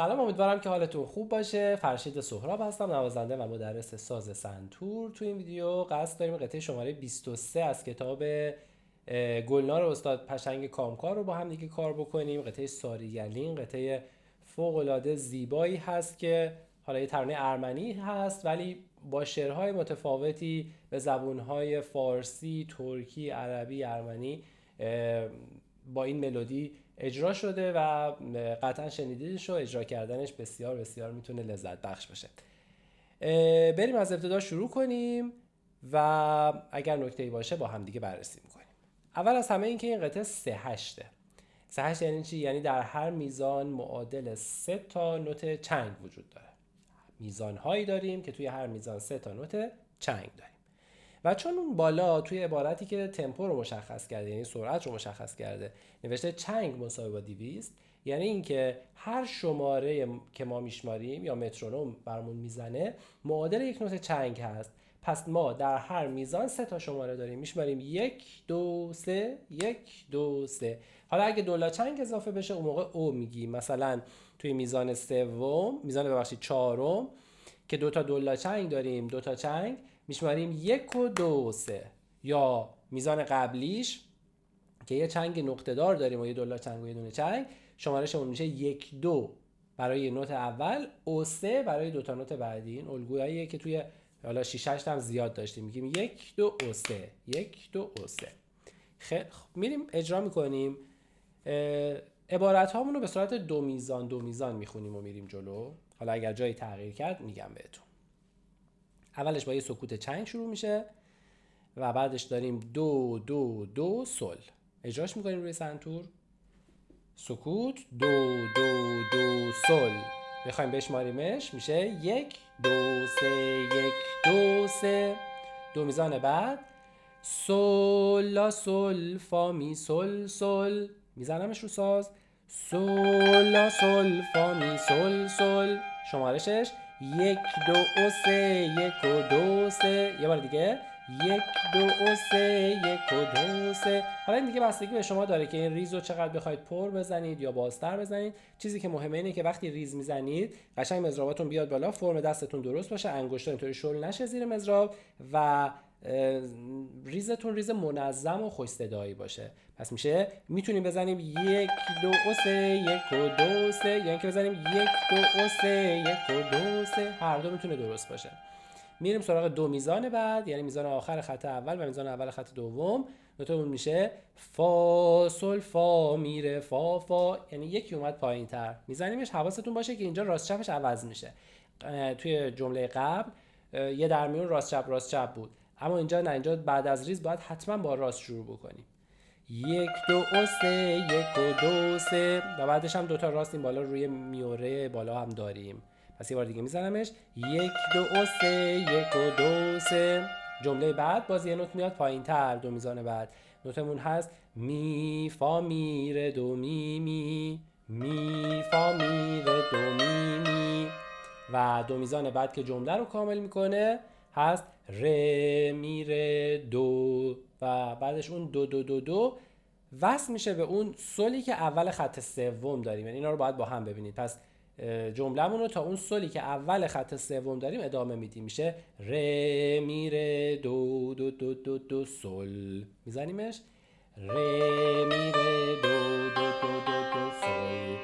سلام، امیدوارم که حالتون خوب باشه. فرشید سهراب هستم، نوازنده و مدرس ساز سنتور. تو این ویدیو قصد داریم قطعه شماره 23 از کتاب گلنار استاد پشنگ کامکار رو با هم دیگه کار بکنیم. قطعه ساریگلین قطعه فوق‌العاده زیبایی هست که حالا یه ترانه ارمنی هست ولی با شعرهای متفاوتی به زبونهای فارسی، ترکی، عربی، ارمنی با این ملودی اجرا شده و قطعا شنیدیدش و اجرا کردنش بسیار بسیار میتونه لذت بخش باشه. بریم از ابتدا شروع کنیم و اگر نکته‌ای باشه با هم دیگه بررسی میکنیم. اول از همه این که این قطعه 3/8. 3/8 یعنی چی؟ یعنی در هر میزان معادل 3 تا نوت چنگ وجود داره. میزانهایی داریم که توی هر میزان 3 تا نوت چنگ داریم. و چون اون بالا توی عبارتی که تمپو رو مشخص کرده، یعنی سرعت رو مشخص کرده، نوشته چنگ مساوی با 200، یعنی اینکه هر شماره که ما میشماریم یا مترونوم برامون میزنه معادل یک نوت چنگ هست. پس ما در هر میزان 3 تا شماره داریم، میشماریم 1 2 3 1 2 3. حالا اگه دولا چنگ اضافه بشه اون موقع او میگیم. مثلا توی میزان چهارم که دو تا دولا چنگ داریم، دو تا چنگ میشماریم 1 و 2 و 3. یا میزان قبلیش که یه چنگ نقطه دار داریم و یه دولا چنگ و یه دونه چنگ، شمارشمون میشه 1 2 برای نوت اول، او 3 برای دو تا نوت بعدی. این الگوییه که توی حالا 6 8 هم زیاد داشتیم، میگیم 1 2 او 3 1 2 او 3. خب میریم اجرا میکنیم. عبارت هامون رو به صورت دو میزان میخونیم و میریم جلو. حالا اگر جایی تغییر کرد میگم بهتون. اولش با یه سکوت چنگ شروع میشه و بعدش داریم دو دو دو سل. اجراش میکنیم روی سنتور. سکوت دو دو دو سل. بخوایم بشماریمش میشه 1 2 3 1 2 3. دو میزان بعد سل لا سل فا می سل سل. میزنمش رو ساز. سل لا سل فا می سل سل. شمارشش 1 2 و 3 1 و 2 3. یه بار دیگه 1 2 و 3 1 و 2 3. حالا این دیگه بستگی به شما داره که این ریز رو چقدر بخواید پر بزنید یا بازتر بزنید. چیزی که مهمه اینه که وقتی ریز میزنید قشنگ مضراباتون بیاد بالا، فرم دستتون درست باشه، انگشتا اینطوری شل نشه زیر مضراب و ریزتون ریز منظم و خوش صدایی باشه. پس میشه میتونیم بزنیم 1 2 و 3 1 و 2 3، یعنی که بزنیم 1 2 و 3 1 و 2 3. هر دو میتونه درست باشه. میریم سراغ دو میزان بعد، یعنی میزان آخر خط اول و میزان اول خط دوم. نوتمون میشه فا سل فا میره فا فا، یعنی یکی اومد پایین تر. میزنیمش. حواستون باشه که اینجا راست چپش عوض میشه. توی جمله قبل یه درمیون راست چپ بود، اما اینجا نه، اینجا بعد از ریز باید حتما با راست شروع بکنیم. 1 2 و 3 1 و 2 3 و بعدش هم دوتا راست این بالا روی میوره بالا هم داریم. پس یه بار دیگه میزنمش 1 2 و 3 1 و 2 3. جمله بعد باز یه نوت میاد پایین تر. دو میزان بعد نوتمون هست می فا می ره دو می می می فا می ره دو می می. و دو میزان بعد که جمله رو کامل میکنه هست ره می ره دو و بعدش اون دو دو دو دو وصل میشه به اون سولی که اول خط سوم داریم. یعنی اینا رو باید با هم ببینید. پس جمله‌مون رو تا اون سولی که اول خط سوم داریم ادامه میدیم. میشه ره می ره دو دو دو دو دو سل. میزنیمش ره می ره دو دو دو دو دو سل.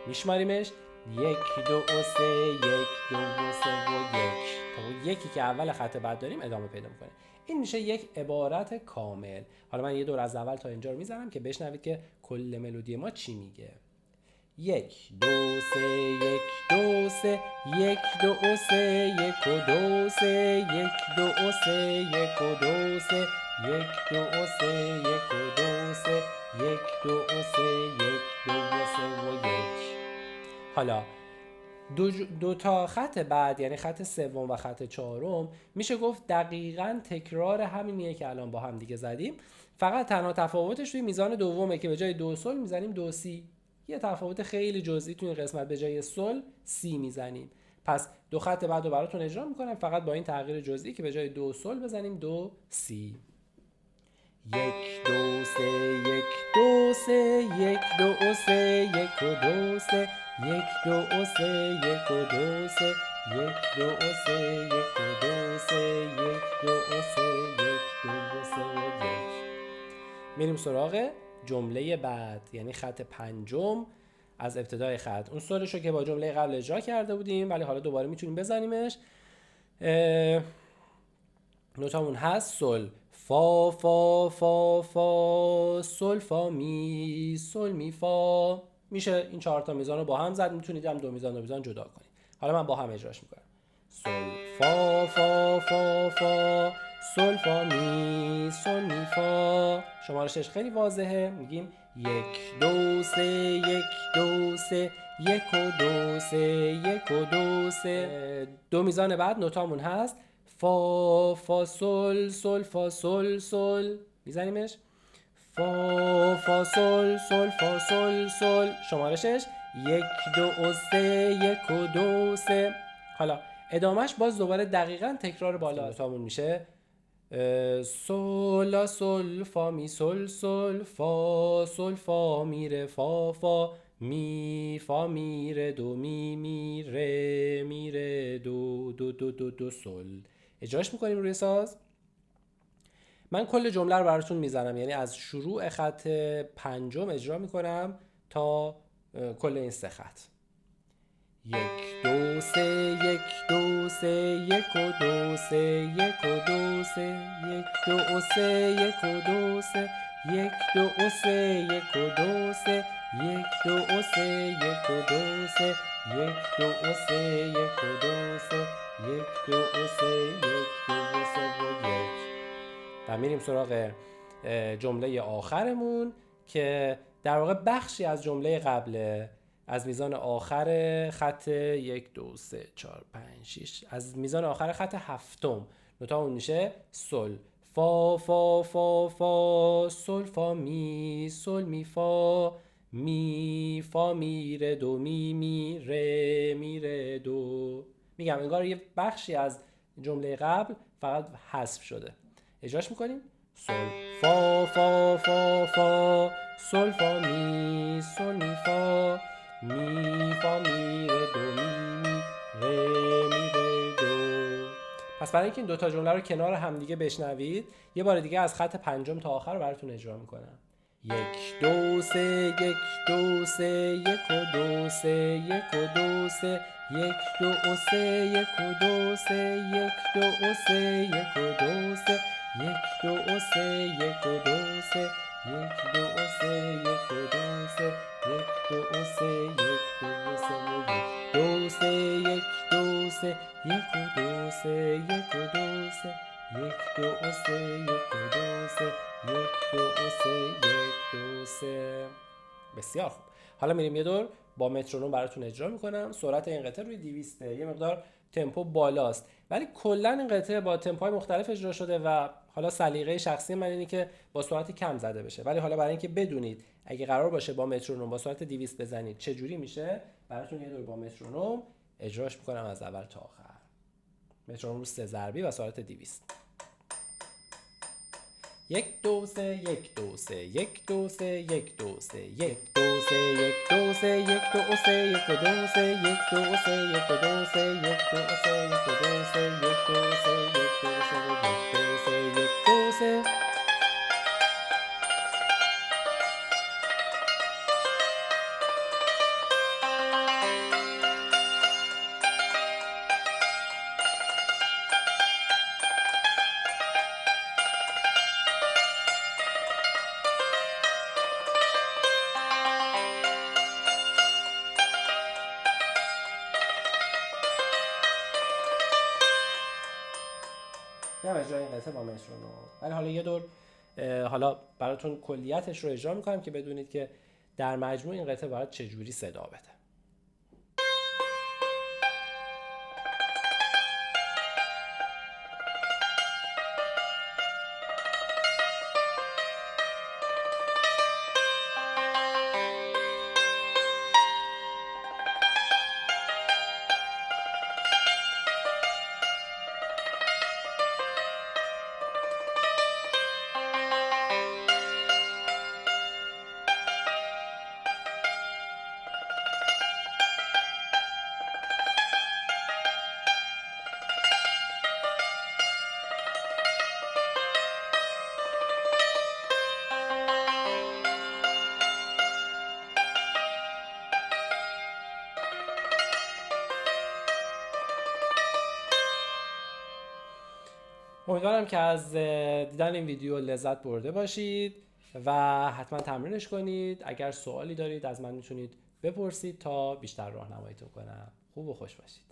میشماریمش 1 2 و 3 1 2 و 3 و 1 تا اون یکی که اول خط بعد داریم ادامه پیدا میکنه. این میشه یک عبارت کامل. حالا من یه دور از اول تا اینجا رو میزنم که بشنوید که کل ملودی ما چی میگه. 1 2 3 1 2 3 1 2 و 3 1 و 2 3 1 2 و 3 1 و 2 3 1 2 و 3 1 و 2 3 1 2 و 3 1 2 و 3 و 1. حالا دو تا خط بعد، یعنی خط سوم و خط چهارم، میشه گفت دقیقاً تکرار همینیه که الان با هم دیگه زدیم. فقط تنها تفاوتش توی میزان دومه که به جای دو سل میزنیم دو سی. یه تفاوت خیلی جزئی توی این قسمت، به جای سل سی میزنیم. پس دو خط بعد رو براتون اجرا میکنم فقط با این تغییر جزئی که به جای دو سل بزنیم دو سی. 1 2 3 1 2 3 1 2 و 3 1 و 2 3 یک دو و سه، یک و دو سه، یک دو و سه، یک و دو سه، یک دو و سه، یک دو و سه و یک. میریم سراغ جمله بعد، یعنی خط پنجم از ابتدای خط. اون سولش رو که با جمله قبل اجرا کرده بودیم، ولی حالا دوباره میتونیم بزنیمش. نوتامون هست سل فا فا فا فا، سل فا می، سل می فا. میشه این 4 تا میزان رو با هم زد، میتونید هم دو میزان جدا کنید. حالا من با هم اجراش میکنم. سل فا فا فا فا، سل فا می، سل می فا. شمارشش خیلی واضحه، میگیم 1 2 3 1 2 3 1 و 2 3 1 و 2 3. دو میزان بعد نوتامون هست فا فا سل، سل فا سل سل. میزنیمش فا فا سل، سل فا سل سل. شمارشش 1 2 و 3 1 و 2 3. حالا ادامهش باز دوباره دقیقاً تکرار بالا نوتامون میشه سل لا سل فا می سل سل، فا سل فا می ره فا فا، می فا می ره دو می می ره می ره دو دو دو دو دو سل. اجراش میکنیم روی ساز. من کل جمله رو براتون میزنم، یعنی از شروع خط پنجم اجرا میکنم تا کل این سه خط. 1 2 3 1 2 3 1 و 2 3 1 و 2 3 1 2 و 3 1 و 2 3 1 2 و 3 1 و 2 3 1 2 و 3 1 و 2 3 1 2 و 3 1 و 2 3 1 2 و 3 1 2 و 3 و 1. و میریم سراغ جمله آخرمون که در واقع بخشی از جمله قبله، از میزان آخر خط 1 2 3 4 5 6، از میزان آخر خط هفتم. نوتامون میشه سل فا فا فا فا، سل فا می، سل می فا، می فا می ره دو می می ره می ره دو. میگم انگار یه بخشی از جمله قبل فقط حذف شده. اجراش میکنیم سل فا فا فا فا، سل فا می، سل می فا، می فا می ره دو می می ره می ره دو. پس برای اینکه این دوتا جمله رو کنار همدیگه بشنوید، یه بار دیگه از خط پنجم تا آخر براتون اجرا میکنم. 1 2 3 1 2 3 1 و 2 3 1 و 2 3 1 2 و 3 1 و 2 3 1 2 و 3 1 و 2 3 1 2 و 3 1 و 2 3 1 2 و 3 1 و 2 3 1 2 و 3 1 2 و 3 1 2 3 1 و 2 3 1 و 2 3 1 2 و 3 1 و 2 3 1 2 و 3 1 2 3. بسیار خوب. حالا میریم یه دور با مترونوم براتون اجرا میکنم. سرعت این قطعه روی 200، یه مقدار تمپو بالاست، ولی کلا این قطعه با تمپوهای مختلف اجرا شده و حالا سلیقه شخصی من اینه که با سرعت کم زده بشه. ولی حالا برای اینکه بدونید اگه قرار باشه با مترونوم با سرعت 200 بزنید چه جوری میشه، براتون یه دور با مترونوم اجراش میکنم از اول تا آخر. مترونوم رو 3 ضربی و سرعت 200. 1 2 3 1 2 3 1 2 3 1 2 3 1 2 3 1 2 3 1 2 3 1 2 3 1 2 3 1 2 3 1 2 3 1 2 3 1 2 3 1 2 3 1 2 3. نه اجرای این قطعه با مترونوم. ولی حالا یه دور حالا براتون کلیتش رو اجرا میکنم که بدونید که در مجموع این قطعه باید چجوری صدا بده. امیدوارم که از دیدن این ویدیو لذت برده باشید و حتما تمرینش کنید. اگر سوالی دارید از من میتونید بپرسید تا بیشتر راهنماییتون کنم. خوب و خوش باشید.